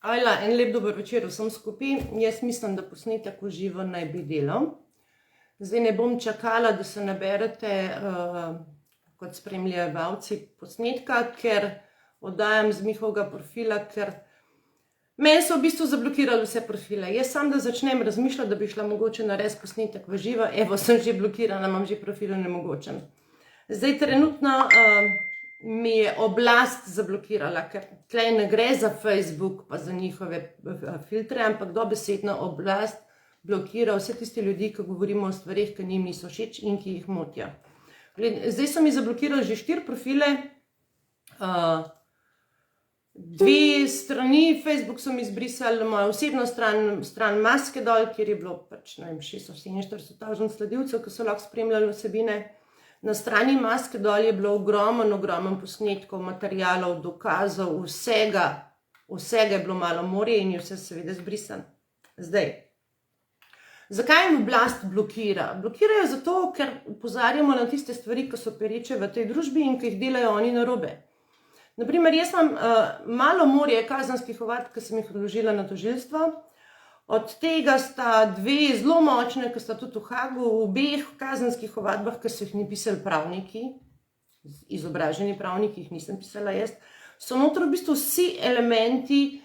Ajla, en lep dober večer vsem skupaj. Jaz mislim, da posnetek v živo naj bi delal. Zdaj ne bom čakala, da se naberete kot spremljevalci posnetka, ker oddajam z njihovega profila, ker meni so v bistvu zablokirali vse profile. Jaz sam, da začnem razmišljati, da bi šla mogoče narediti posnetek v živo, evo, sem že blokirana, imam že profil nemogočen. Zdaj trenutno mi je oblast zablokirala, ker tlej ne gre za Facebook pa za njihove filtre, ampak dobesedno oblast blokira vse tiste ljudi, ki govorimo o stvarih, ki njim niso všeč in ki jih motijo. Zdaj so mi zablokirali že 4 profile, 2 strani, Facebook so mi izbrisali mojo osebno stran Maske dol, kjer je bilo pač, ne vem, 647 sledilcev, ki so lahko spremljali vsebine. Na strani Maske dol je bilo ogromen posnetkov, materialov, dokazov, vsega je bilo malo morje in je vse seveda zbrisan. Zdaj, zakaj jim oblast blokira? Blokirajo zato, ker opozarjamo na tiste stvari, ki so pereče v tej družbi in ki jih delajo oni narobe. Naprimer, jaz imam malo morje kazenskih ovadb, ki sem jih vložila na tožilstvo. Od tega sta 2 zelo močne, ki sta tudi v Hagu, v obeh kazenskih ovadbah, ki so jih ni pisali pravniki, izobraženi pravniki, jih nisem pisala jaz, so noter v bistvu vsi elementi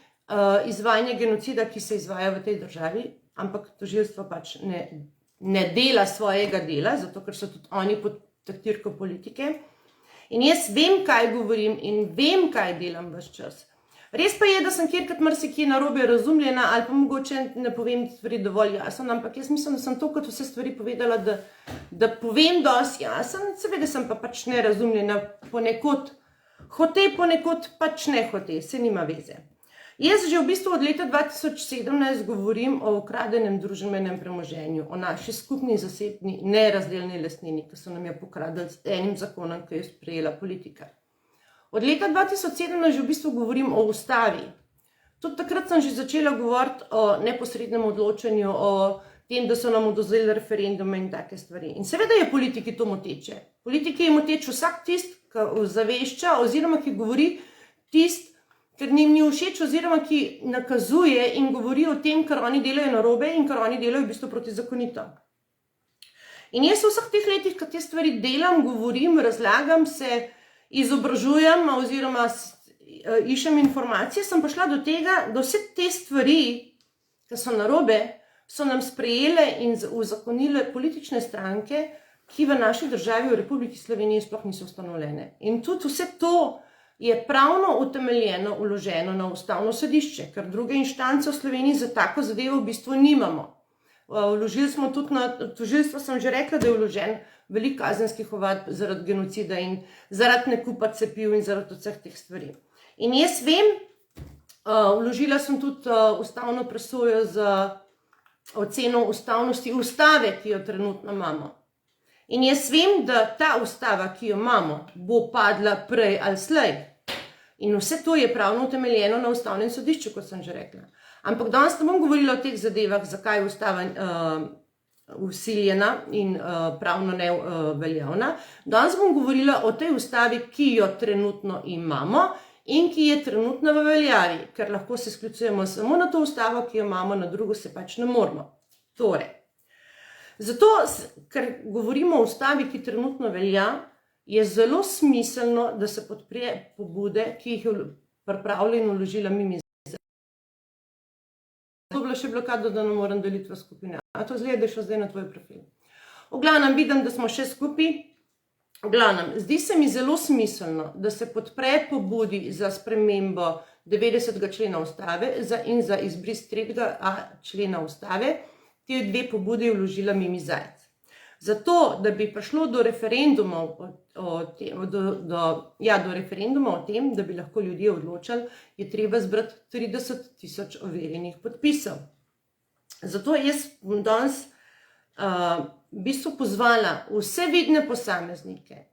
izvajanja genocida, ki se izvaja v tej državi, ampak tožilstvo pač ne dela svojega dela, zato ker so tudi oni pod taktirko politike. In jaz vem, kaj govorim in vem, kaj delam ves čas. Res pa je, da sem kjerkrat marsikje narobe razumljena ali pa mogoče ne povem stvari dovolj jasno, ampak jaz mislim, da sem to kot vse stvari povedala, da povem dosti jasno, seveda sem pa pač nerazumljena ponekod hote, ponekod pač ne hote, se nima veze. Jaz že v bistvu od leta 2017 govorim o ukradenem družbenem premoženju, o naši skupni zasebni nerazdelni lastnini, ki so nam jo pokradili z enim zakonom, ki je sprejela politika. Od leta 2017 že v bistvu govorim o ustavi. Tudi takrat sem že začela govoriti o neposrednem odločanju, o tem, da so nam odvzeli referendume in take stvari. In seveda je politiki to moteče. Politiki je moteč vsak tist, ki ozavešča oziroma ki govori tist, ker njim ni všeč oziroma ki nakazuje in govori o tem, kar oni delajo narobe in kar oni delajo v bistvu protizakonito. In jaz v vseh teh letih, ko te stvari delam, govorim, razlagam se, izobražujem oziroma iščem informacije, sem prišla do tega, da vse te stvari, ki so narobe, so nam sprejele in uzakonile politične stranke, ki v naši državi, v Republiki Sloveniji, sploh niso ustanovljene. In tudi vse to je pravno utemeljeno, vloženo na Ustavno sodišče, ker druge inštance v Sloveniji za tako zadevo v bistvu nimamo. Vložili smo tudi na tožilstvo, sem že rekla, da je vložen veliko kazenskih ovadb zaradi genocida in zaradi nakupa cepiv in zaradi vseh teh stvari. In jaz vem, vložila sem tudi ustavno presojo za oceno ustavnosti ustave, ki jo trenutno imamo. In jaz vem, da ta ustava, ki jo imamo, bo padla prej ali slej. In vse to je pravno utemeljeno na Ustavnem sodišču, kot sem že rekla. Ampak danes ne bom govorila o teh zadevah, zakaj je ustava vsiljena in pravno neveljavna. Danes bom govorila o tej ustavi, ki jo trenutno imamo in ki je trenutno v veljavi, ker lahko se sklicujemo samo na to ustavo, ki jo imamo, na drugo se pač ne moremo. Torej, zato, ker govorimo o ustavi, ki trenutno velja, je zelo smiselno, da se podpre pobude, ki jih je pripravila in vložila Mimi. To je bila še blokada, da ne morem deliti v skupine. A to zgleda, da je šlo zdaj na tvoj profil. V glavnem vidim, da smo še skupaj. V glavnem, zdi se mi zelo smiselno, da se podpre pobudi za spremembo 90. člena ustave in za izbris 3.a člena ustave. Te 2 pobudi je vložila Mimi Zajc. Zato, da bi prišlo do referenduma o tem, da bi lahko ljudje odločali, je treba zbrati 30.000 overjenih podpisov. Zato jaz bom danes v bistvu pozvala vse vidne posameznike,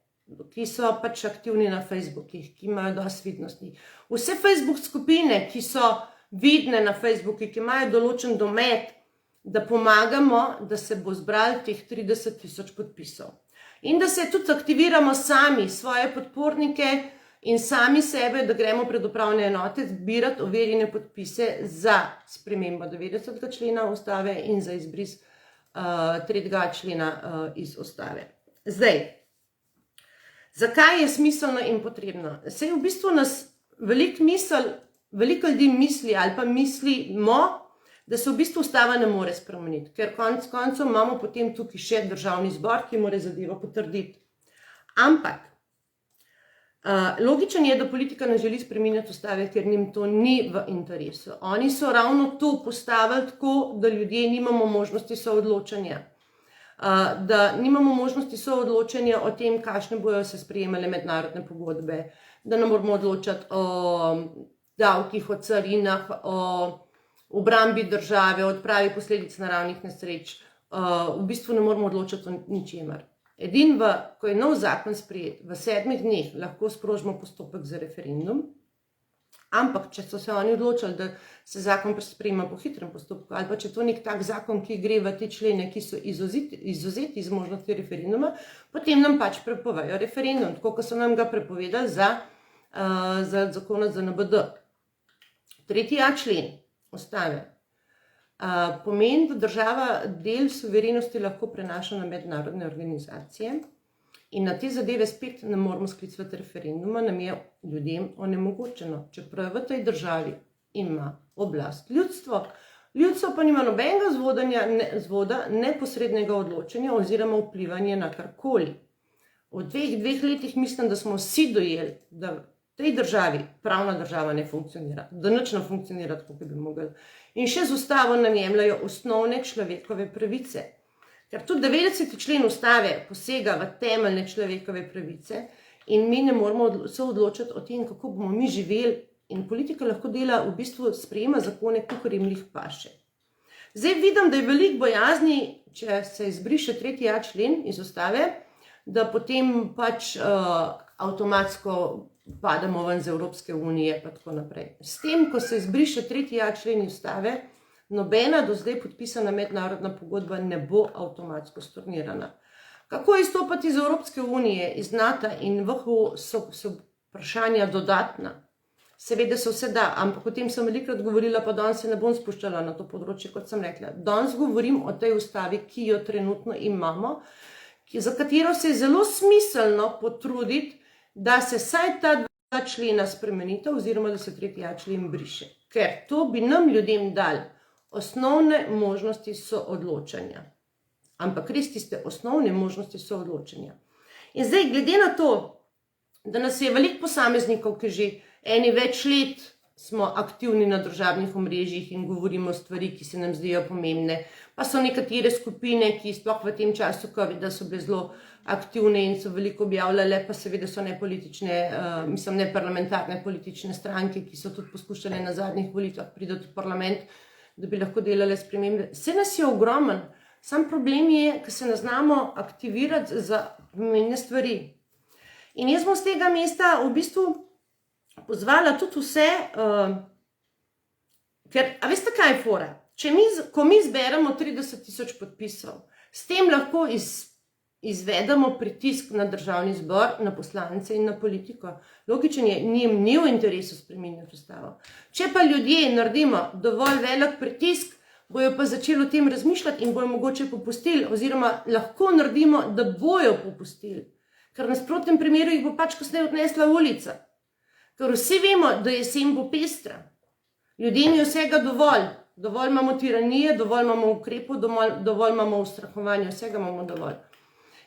ki so pač aktivni na Facebookih, ki imajo dosti vidnosti. Vse Facebook skupine, ki so vidne na Facebookih, ki imajo določen domet, da pomagamo, da se bo zbralo teh 30.000 podpisov. In da se tudi aktiviramo sami, svoje podpornike in sami sebe, da gremo pred upravne enote zbirati overjene podpise za spremembo 90. člena ustave in za izbris 3. člena iz ustave. Zdaj, zakaj je smiselno in potrebno? Saj v bistvu nas veliko ljudi misli ali pa mislimo, da se v bistvu ustava ne more spremeniti, ker konec koncev imamo potem tukaj še državni zbor, ki mora zadevo potrditi. Ampak logično je, da politika ne želi spreminjati ustave, ker njim to ni v interesu. Oni so ravno to postavili tako, da ljudje nimamo možnosti soodločanja. Da nimamo možnosti soodločanja o tem, kakšne bojo se sprejemale mednarodne pogodbe, da ne moramo odločati o davkih, o carinah, o obrambi države, odpravi posledic naravnih nesreč. V bistvu ne moramo odločati o ničemer. Edino, ko je nov zakon sprejet, v 7 dneh lahko sprožimo postopek za referendum, ampak če so se oni odločili, da se zakon sprejema po hitrem postopku, ali pa če to nek tak zakon, ki gre v te člene, ki so izvzeti iz možnosti referenduma, potem nam pač prepovejo referendum, tako kot so nam ga prepovedali za zakon za NBD. 3.a člen ustave pomeni, da država del suverenosti lahko prenaša na mednarodne organizacije in na te zadeve spet ne moramo sklicati referenduma, nam je ljudem onemogočeno, čeprav v tej državi ima oblast ljudstvo. Ljudstvo pa nima nobenega vzvoda neposrednega odločanja oziroma vplivanja na karkoli. V dveh letih mislim, da smo vsi dojeli, da v tej državi pravna država ne funkcionira, da nič ne funkcionira tako, kot bi mogli. In še z ustavo nam jemljajo osnovne človekove pravice. Ker tudi 90. člen ustave posega v temeljne človekove pravice in mi ne moramo se odločiti o tem, kako bomo mi živeli, in politika lahko dela, v bistvu sprejema zakone, kakor jim jih paše. Zdaj vidim, da je veliko bojazni, če se izbriše 3.a člen iz ustave, da potem pač avtomatsko pademo ven z Evropske unije pa tako naprej. S tem, ko se izbriše 3.a člen ustave, nobena do zdaj podpisana mednarodna pogodba ne bo avtomatsko stornirana. Kako izstopati iz Evropske unije, iz NATO in WHO so vprašanja dodatna. Seveda se vse da, ampak o tem sem velikrat govorila, pa danes se ne bom spuščala na to področje, kot sem rekla. Danes govorim o tej ustavi, ki jo trenutno imamo, za katero se je zelo smiselno potruditi, da se vsaj ta 2 člena spremenita oziroma da se 3.a člen briše. Ker to bi nam ljudem dali osnovne možnosti soodločanja. Ampak res tiste osnovne možnosti soodločanja. In zdaj, glede na to, da nas je veliko posameznikov, ki že eni več let smo aktivni na družabnih omrežjih in govorimo o stvari, ki se nam zdijo pomembne, pa so nekatere skupine, ki sploh v tem času COVID-a so bile zelo aktivne in so veliko objavljale, pa seveda so neparlamentarne politične stranke, ki so tudi poskušale na zadnjih volitvah priti v parlament, da bi lahko delale spremembe. Vse nas je ogromen, sam problem je, ker se ne znamo aktivirati za pomembne stvari. In jaz bom z tega mesta v bistvu pozvala tudi vse, ker, a veste kaj je fora? Ko mi zberemo 30.000 podpisov, s tem lahko izvedemo pritisk na državni zbor, na poslance in na politiko. Logično je, njim ni v interesu spreminjati ustavo. Če pa ljudje naredimo dovolj velik pritisk, bojo pa začeli o tem razmišljati in bojo mogoče popustili, oziroma lahko naredimo, da bojo popustili. Ker v nasprotnem primeru jih bo pač kasneje odnesla ulica. Ker vsi vemo, da jesen bo pestra. Ljudem je vsega dovolj. Dovolj imamo tiranije, dovolj imamo ukrepov, dovolj imamo ustrahovanja, vsega imamo dovolj.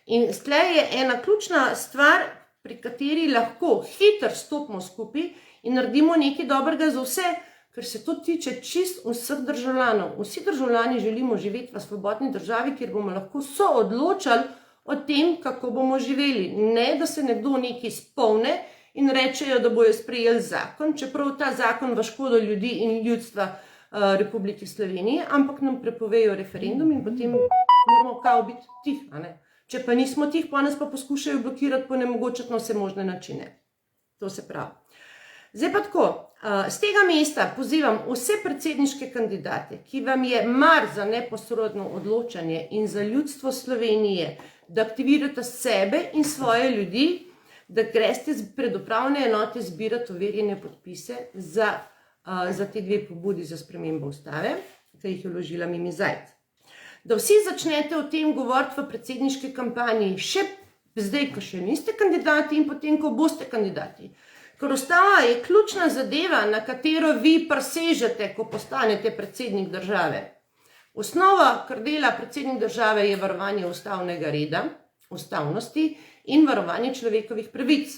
In tleh je ena ključna stvar, pri kateri lahko hitro stopimo skupaj in naredimo nekaj dobrega za vse, ker se to tiče čist vseh državljanov. Vsi državljani želimo živeti v svobodni državi, kjer bomo lahko soodločali o tem, kako bomo živeli. Ne, da se nekdo nekaj spomne in rečejo, da bojo sprejeli zakon, čeprav ta zakon v škodo ljudi in ljudstva Republike Slovenije, ampak nam prepovejo referendum in potem moramo kao biti tih, a ne? Če pa nismo tih, pa nas pa poskušajo blokirati, pa nemogočati na vse možne načine. To se pravi. Zdaj pa tako, z tega mesta pozivam vse predsedniške kandidate, ki vam je mar za neposredno odločanje in za ljudstvo Slovenije, da aktivirate sebe in svoje ljudi, da greste pred upravne enote zbirati overjene podpise za te dve pobudi za spremembo ustave, ki jih je vložila Mimi Zajc. Da vsi začnete o tem govoriti v predsedniški kampanji, še zdaj, ko še niste kandidati in potem, ko boste kandidati. Ker ustava je ključna zadeva, na katero vi presežete, ko postanete predsednik države. Osnova, kar dela predsednik države, je varovanje ustavnega reda, ustavnosti in varovanje človekovih pravic.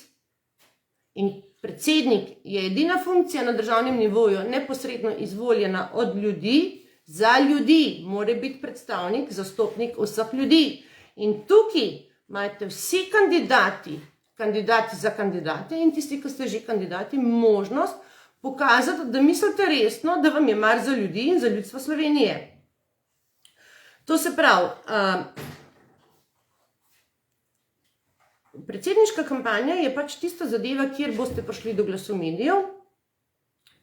In predsednik je edina funkcija na državnem nivoju, neposredno izvoljena od ljudi, za ljudi, mora biti predstavnik, zastopnik vseh ljudi. In tukaj imate vsi kandidati za kandidate in tisti, ki ste že kandidati, možnost pokazati, da mislite resno, da vam je mar za ljudi in za ljudstvo Slovenije. To se pravi, predsedniška kampanja je pač tista zadeva, kjer boste prišli do glasu medijev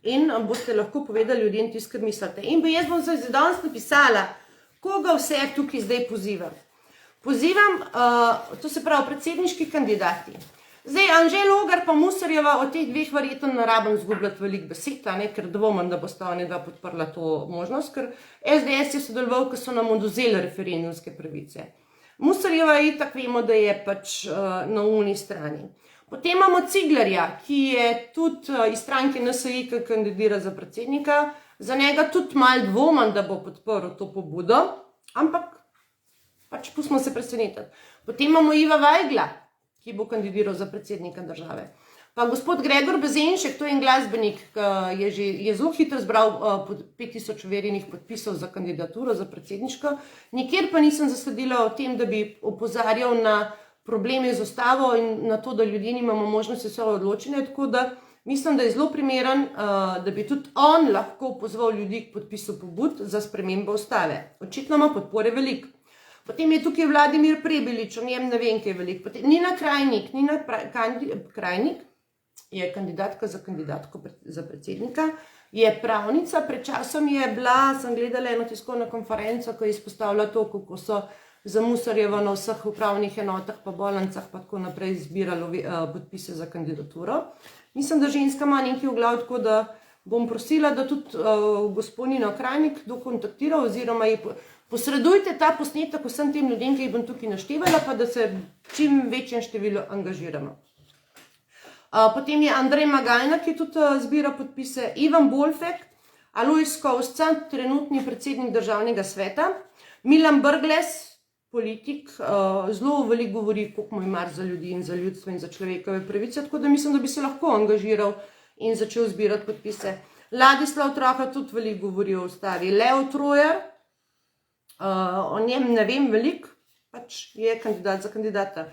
in boste lahko povedali ljudem tisto, kar mislite. In jaz bom se danes napisala, koga vse tukaj zdaj pozivam. Pozivam, to se pravi, predsedniški kandidati. Zdaj, Anže Logar pa Musarjeva od teh dveh verjetno ne rabim zgubljati veliko besed, ker dvomim, da bosta oni dva podprla to možnost, ker SDS je sodeloval, ko so nam odvzeli referendumske pravice. Musarjeva itak vemo, da je pač na uni strani. Potem imamo Ciglerja, ki je tudi iz stranke NSI, ki kandidira za predsednika. Za njega tudi malo dvomim, da bo podprl to pobudo, ampak pač pustimo se presenetiti. Potem imamo Iva Vajgla, ki bo kandidiral za predsednika države. Pa gospod Gregor Bezenšek, to je en glasbenik, ki je zelo hitro zbral 5000 overjenih podpisov za kandidaturo, za predsedniško. Nikjer pa nisem zasledila o tem, da bi opozarjal na probleme z ustavo in na to, da ljudje nimamo možnosti svoje odločanja, tako da mislim, da je zelo primeren, da bi tudi on lahko pozval ljudi k podpisu pobud za spremembo ustave. Očitno ima podpore veliko. Potem je tukaj Vladimir Prebilič, o njem ne vem, kaj je veliko. Potem Nina Krajnik je kandidatka za predsednika, je pravnica, pred časom je bila, sem gledala eno tiskovno konferenco, ko je izpostavila to, kako so za Musarjevo na vseh upravnih enotah pa Bolnicah pa tako naprej zbirali podpise za kandidaturo. Mislim, da ženska ima nekaj v glavi, tako da bom prosila, da tudi gospod Nino Krajnik dokontaktira oziroma je posredujte ta posnetek vsem tem ljudem, ki jih bom tukaj naštevala, pa da se čim večjem številu angažiramo. Potem je Andrej Magajna, ki tudi zbira podpise, Ivan Bolfek, Alojz Kovsca, trenutni predsednik državnega sveta, Milan Brglez, politik, zelo veliko govori, koliko mu je mar za ljudi in za ljudstvo in za človekove pravice, tako da mislim, da bi se lahko angažiral in začel zbirati podpise. Ladislav Troha tudi veliko govori o ustavi. Leo Trojer, o njem ne vem veliko, pač je kandidat za kandidata.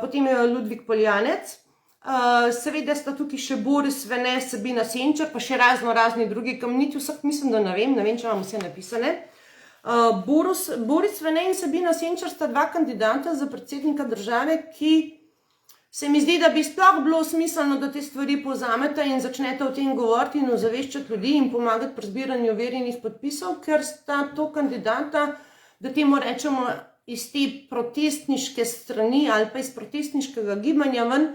Potem je Ludvik Poljanec, seveda sta tukaj še Boris Vene, Sabina Senčar, pa še razni drugi, kam niti vsak mislim, da ne vem, če imam vse napisane. Boris Vene in Sabina Senčar sta dva kandidata za predsednika države, ki se mi zdi, da bi sploh bilo smiselno, da te stvari povzamete in začnete o tem govoriti in ozaveščati ljudi in pomagati pri zbiranju overjenih podpisov, ker sta to kandidata, da temu rečemo, iz te protestniške strani ali pa iz protestniškega gibanja ven,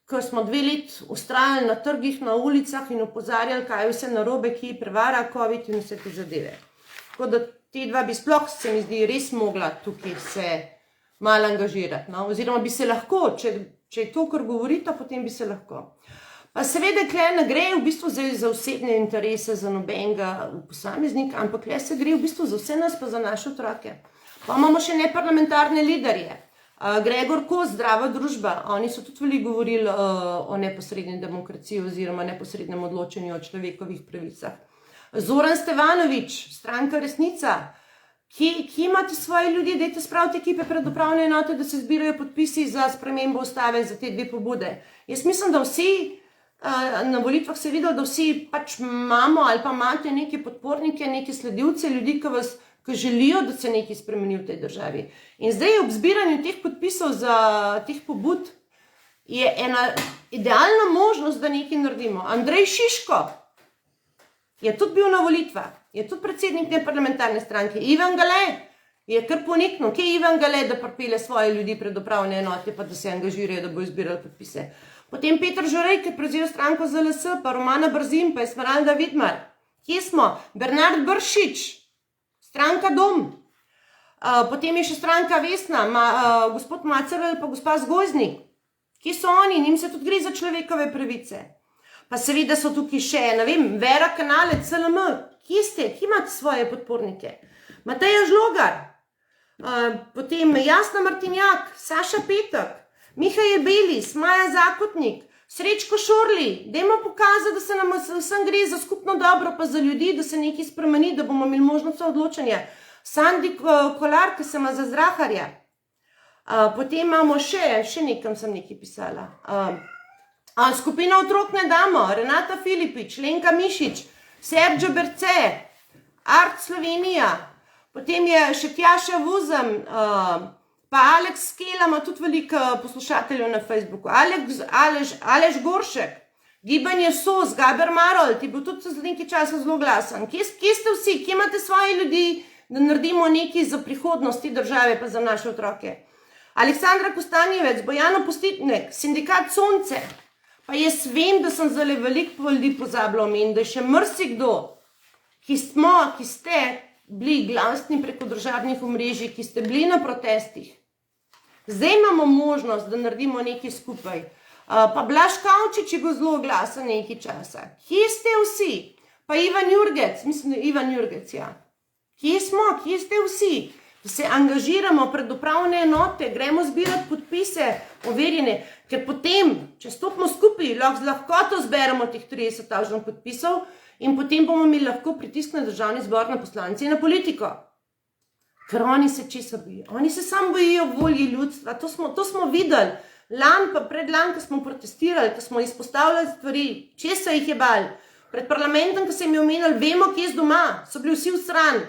ko smo 2 leti vztrajali na trgih, na ulicah in opozarjali, kaj je vse narobe, ki prevara COVID in vse te zadeve. Tako da te dva bi sploh, se mi zdi, res mogla tukaj se malo angažirati, no? Oziroma bi se lahko, če je to, kar govorita, potem bi se lahko. Pa seveda, tukaj ne gre v bistvu za osebne interese, za nobenega posameznika, ampak tukaj se gre v bistvu za vse nas, pa za naše otroke. Pa imamo še neparlamentarne liderje. Gregor Kos, Zdrava družba, oni so tudi veliko govorili o neposredni demokraciji oziroma neposrednem odločanju o človekovih pravicah. Zoran Stevanovič, stranka Resnica, ki imate svoje ljudi, dajte spraviti ekipe pred upravne enote, da se zbirajo podpisi za spremembo ustave za te dve pobude. Jaz mislim, da vsi, na volitvah se je videlo, da vsi pač imamo ali pa imate neke podpornike, neke sledilce, ljudi, ki želijo, da se nekaj spremeni v tej državi. In zdaj ob zbiranju teh podpisov za teh pobud je ena idealna možnost, da nekaj naredimo. Andrej Šiško je tudi bil na volitvah, je tudi predsednik te parlamentarne stranke. Ivan Gale je kar poniknil. Kje je Ivan Gale, da pripelje svoje ljudi pred upravne enote, pa da se angažirajo, da bo izbirali podpise. Potem Peter Žurej, ki je prevzel stranko ZLS, pa Romana Brzin, pa Esmeralda Vidmar. Kje smo? Bernard Bršič, stranka Dom. Potem je še stranka Vesna, gospod Macerl pa gospa Zgoznik. Kje so oni? Njim se tudi gre za človekove pravice. Pa seveda so tukaj še, ne vem, Vera Kanalec, SLM. Kje ste? Kje imate svoje podpornike? Mateja Žlogar, potem Jasna Martinjak, Saša Petek, Mihael Belis, Maja Zakotnik, Srečko Šorli. Dajmo pokazati, da se nam vsem gre za skupno dobro, pa za ljudi, da se nekaj spremeni, da bomo imeli možnost odločanja. Sandi Kolar, ki se ima za Zdraharja. Potem imamo še nekam sem nekaj pisala. Skupina Otrok ne damo, Renata Filipič, Lenka Mišič, Sergio Berce, Art Slovenija, potem je še Tjaša Vuzem, pa Aleks Skela ima tudi veliko poslušateljev na Facebooku, Aleš Goršek, Gibanje SOS, Gaber Marolt, je bil tudi za nekaj časa zelo glasen. Kje ste vsi, kje imate svoje ljudi, da naredimo nekaj za prihodnost te države, pa za naše otroke? Aleksandra Kostanjevec, Bojana Postitnek, Sindikat Sonce. Pa jaz vem, da sem zdaj veliko ljudi pozabila omeniti, da je še marsikdo, ki ste bili glasni preko družabnih omrežij, ki ste bili na protestih. Zdaj imamo možnost, da naredimo nekaj skupaj. Pa Blaž Kavčič je bil zelo glasen nekaj časa. Kje ste vsi? Pa Ivan Jurgec, mislim, da Ivan Jurgec, ja. Kje smo? Kje ste vsi? Da se angažiramo pred upravne enote, gremo zbirati podpise, overjene, ker potem, če stopimo skupaj, lahko z lahkoto zberemo teh 30.000 podpisov in potem bomo imeli lahko pritisk na državni zbor, na poslance in na politiko. Ker oni se česa bojijo? Oni se samo bojijo volje ljudstva, to smo videli. Lan pa predlan, ko smo protestirali, ko smo izpostavljali stvari, česa jih je bal. Pred parlamentom, ko se jim je omenili, vemo, kje je doma, so bili vsi v stran.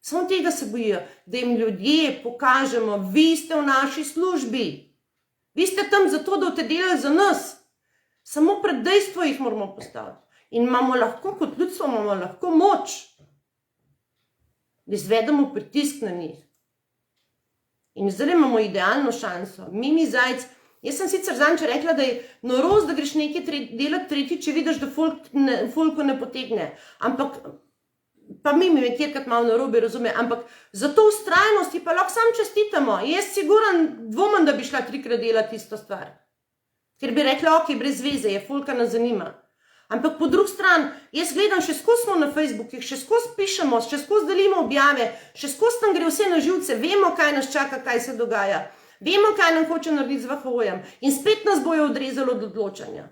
Samo tega se bojijo, da jim ljudje pokažemo, vi ste v naši službi. Vi ste tam zato, da boste delali za nas. Samo pred dejstvo jih moramo postaviti. In imamo lahko, kot ljudstvo, imamo lahko moč, da izvedemo pritisk na njih. In zdaj imamo idealno šanso. Mimi Zajc, jaz sem sicer zanče rekla, da je norost, da greš nekaj delati tretji, če vidiš, da folko ne potegne. Ampak pa Mimi me kjerkrat malo narobe razume, ampak za to vztrajnosti pa lahko sam čestitamo. Jaz siguran dvomim, da bi šla 3-krat delati isto stvar. Ker bi rekla, ok, brez veze, je folka nas zanima. Ampak po drugi strani, jaz gledam, še skozi smo na Facebookih, še skozi pišemo, še skozi delimo objave, še skozi tam gre vse na živce, vemo, kaj nas čaka, kaj se dogaja. Vemo, kaj nam hoče narediti z VHO-jem. In spet nas bojo odrezalo od odločanja.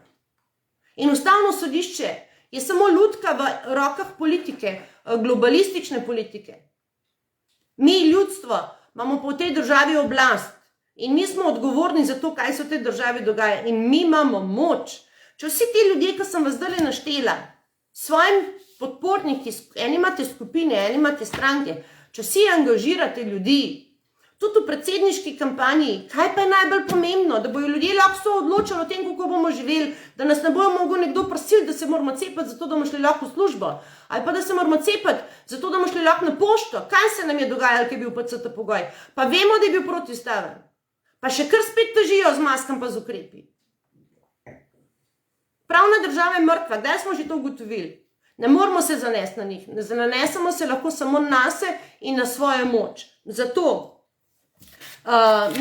In Ustavno sodišče je samo lutka v rokah politike, globalistične politike. Mi, ljudstvo, imamo po tej državi oblast in mi smo odgovorni za to, kaj se v tej državi dogaja. In mi imamo moč. Če vsi ti ljudje, ki sem vas zdaj naštela, svojim podporniki, eni imate skupine, eni imate stranke, če vsi angažirate ljudi, tudi v predsedniški kampanji, kaj pa je najbolj pomembno, da bojo ljudje lahko odločali o tem, kako bomo živeli, da nas ne bojo mogel nekdo prositi, da se moramo cepati, zato da bomo šli lahko v službo, ali pa da se moramo cepati, zato da bomo šli lahko na pošto. Kaj se nam je dogajalo, ko je bil PCT pogoj? Pa vemo, da je bil protiustaven. Pa še kar spet težijo z maskam pa z ukrepi. Pravna država je mrtva, kdaj smo že to ugotovili? Ne moramo se zanesti na njih, zanesemo se lahko samo nase in na svojo moč. Zato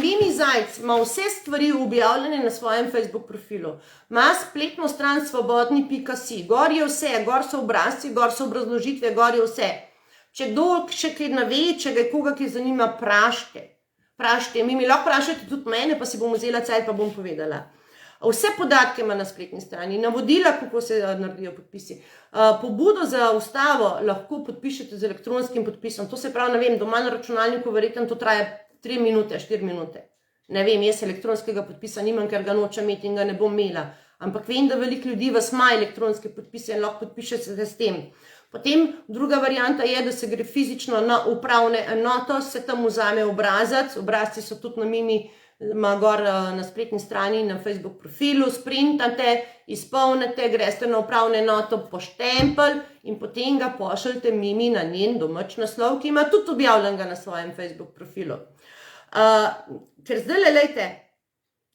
Mimi Zajc ima vse stvari objavljene na svojem Facebook profilu. Ima spletno stran svobodni.si, gor je vse, gor so obrazci, gor so obrazložitve, gor je vse. Če kdo še kaj ne ve, če ga je koga, ki zanima, vprašajte. Mimi lahko vprašajte tudi mene, pa si bom vzela cajt, pa bom povedala. Vse podatke ima na spletni strani, navodila, kako se naredijo podpisi. Pobudo za ustavo lahko podpišete z elektronskim podpisom. To se pravi, ne vem, doma na računalniku verjetno to traja 3 minute, 4 minute. Ne vem, jaz elektronskega podpisa nimam, ker ga nočem imeti in ga ne bom imela. Ampak vem, da veliko ljudi vas ima elektronske podpise in lahko podpišete s tem. Potem druga varianta je, da se gre fizično na upravne enoto, se tam vzame obrazac, obrazci so tudi na Mimi ima gor na spletni strani, na Facebook profilu, sprintate, izpolnite, greste na upravno enoto po štempelj in potem ga pošljete Mimi na njen domač naslov, ki ima tudi objavljenega na svojem Facebook profilu. Ker zdaj, lejte,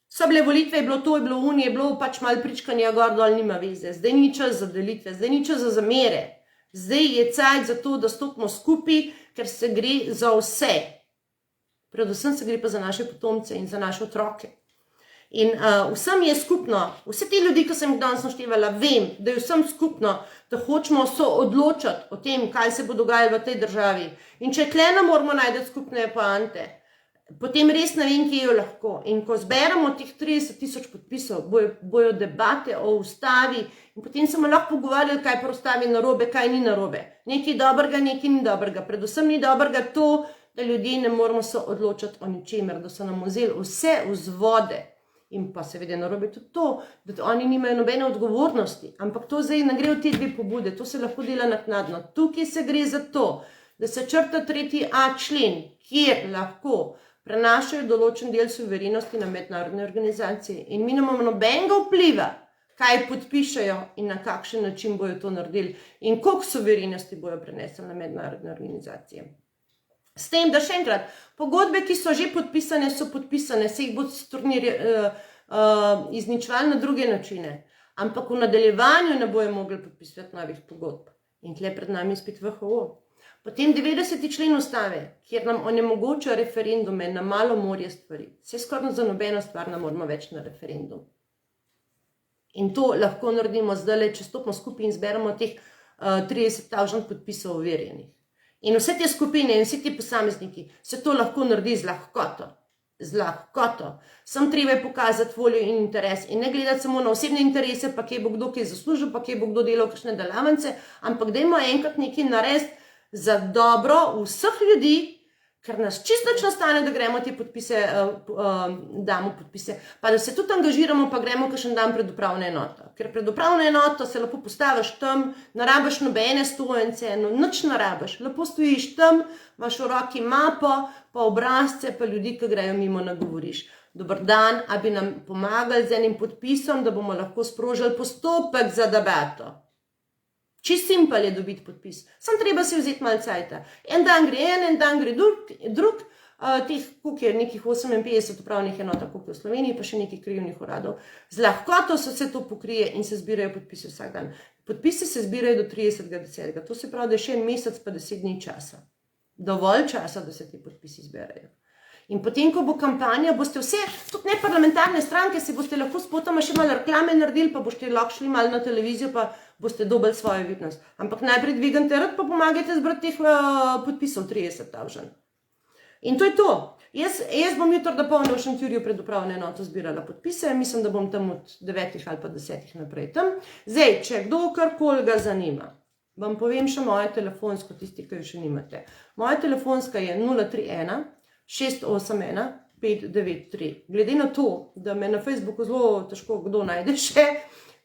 so bile volitve, je bilo to, je bilo unije, je bilo pač malo pričkanja gor dol, nima veze. Zdaj ni čas za delitve, zdaj ni čas za zamere. Zdaj je cajt za to, da stopimo skupaj, ker se gre za vse. Predvsem se gre pa za naše potomce in za naše otroke. In vsem je skupno, vse te ljudi, ki sem jih danes naštevala, vem, da je vsem skupno, da hočemo odločati o tem, kaj se bo dogajalo v tej državi. In če tle ne moramo najti skupne poante, potem res ne vem, kje jo lahko. In ko zberemo teh 30,000 podpisov, bojo debate o ustavi in potem se bomo lahko pogovarjali, kaj pa ustavi narobe, kaj ni narobe. Nekaj dobrega, nekaj ni dobrega. Predvsem ni dobrega to, da ljudje ne moramo se odločati o ničemer, da so nam vzeli vse vzvode. In pa seveda narobe tudi to, da oni nimajo nobene odgovornosti. Ampak to zdaj ne gre v te dve pobude, to se lahko dela naknadno. Tukaj se gre za to, da se črta 3.a člen, kjer lahko prenašajo določen del suverenosti na mednarodne organizacije. In mi nimamo nobenega vpliva, kaj podpišajo in na kakšen način bojo to naredili in koliko suverenosti bojo prenesli na mednarodne organizacije. S tem, da še enkrat, pogodbe, ki so že podpisane, so podpisane, se jih bo izničevali na druge načine. Ampak v nadaljevanju ne bojo mogli podpisati novih pogodb. In tle pred nami spet WHO. Potem 90. člen ustave, kjer nam onemogoča referendume na malo morje stvari. Se skoraj za nobeno stvar ne moramo več na referendum. In to lahko naredimo zdaj, če stopimo skupaj in zberemo teh 30,000 podpisov overjenih. In vse te skupine in vsi ti posamezniki se to lahko naredi z lahkoto. Z lahkoto. Sam treba je pokazati voljo in interes in ne gledati samo na osebne interese, pa kje bo kdo kaj zaslužil, pa kje bo kdo delal kakšne delavnice, ampak dajmo enkrat nekaj narediti za dobro vseh ljudi, ker nas čisto nič ne stane, da gremo te podpise, damo podpise, pa da se tudi angažiramo, pa gremo kakšen dan pred upravno enoto. Ker pred upravno enoto se lepo postaviš tam, ne rabiš nobene stojence, nič ne rabiš, lepo stojiš tam, imaš v roki mapo, pa obrazce, pa ljudi, ki grejo mimo, nagovoriš. Dober dan, a bi nam pomagali z enim podpisom, da bomo lahko sprožili postopek za debato. Čist simpel je dobiti podpis. Sam treba si vzeti malo cajta. En dan gre en dan gre drug. Teh, koliko je nekih 58 upravnih enot, koliko je v Sloveniji, pa še nekih krajevnih uradov. Z lahkoto se vse to pokrije in se zbirajo podpisi vsak dan. Podpisi se zbirajo do 30.10. To se pravi, da je še en mesec pa 10 dni časa. Dovolj časa, da se ti podpisi zbirajo. In potem, ko bo kampanja, boste vse, tudi neparlamentarne stranke, si boste lahko spotoma še malo reklame naredili, pa boste lahko šli malo na televizijo, pa boste dobili svojo vidnost. Ampak najprej dvigante rad, pa pomagajte zbrati teh podpisov 30,000. In to je to. Jaz bom jutri dopoldne v Šentjurju pred upravno enoto zbirala podpise, mislim, da bom tam od 9 ali pa 10 naprej tam. Zdaj, če kdo karkoli ga zanima, vam povem še moje telefonsko, tisti, ki jo še nimate. Moja telefonska je 031 681 593. Glede na to, da me na Facebooku zelo težko kdo najde še,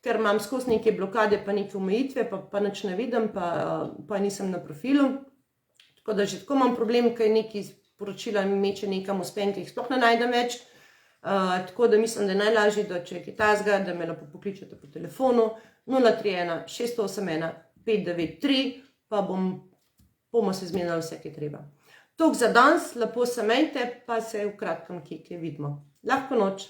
ker imam skozi neke blokade, pa neke omejitve, pa nič ne vidim, pa nisem na profilu. Tako da že tako imam problem, ker neki sporočila mi meče nekam v spam, ki jih sploh ne najdem več. Tako da mislim, da je najlažje, da če je kaj tazga, da me lepo pokličete po telefonu 031 681 593, pa bomo se zmenili vse, kaj treba. Toliko za danes, lepo se imejte, pa se v kratkem kje vidimo. Lahko noč.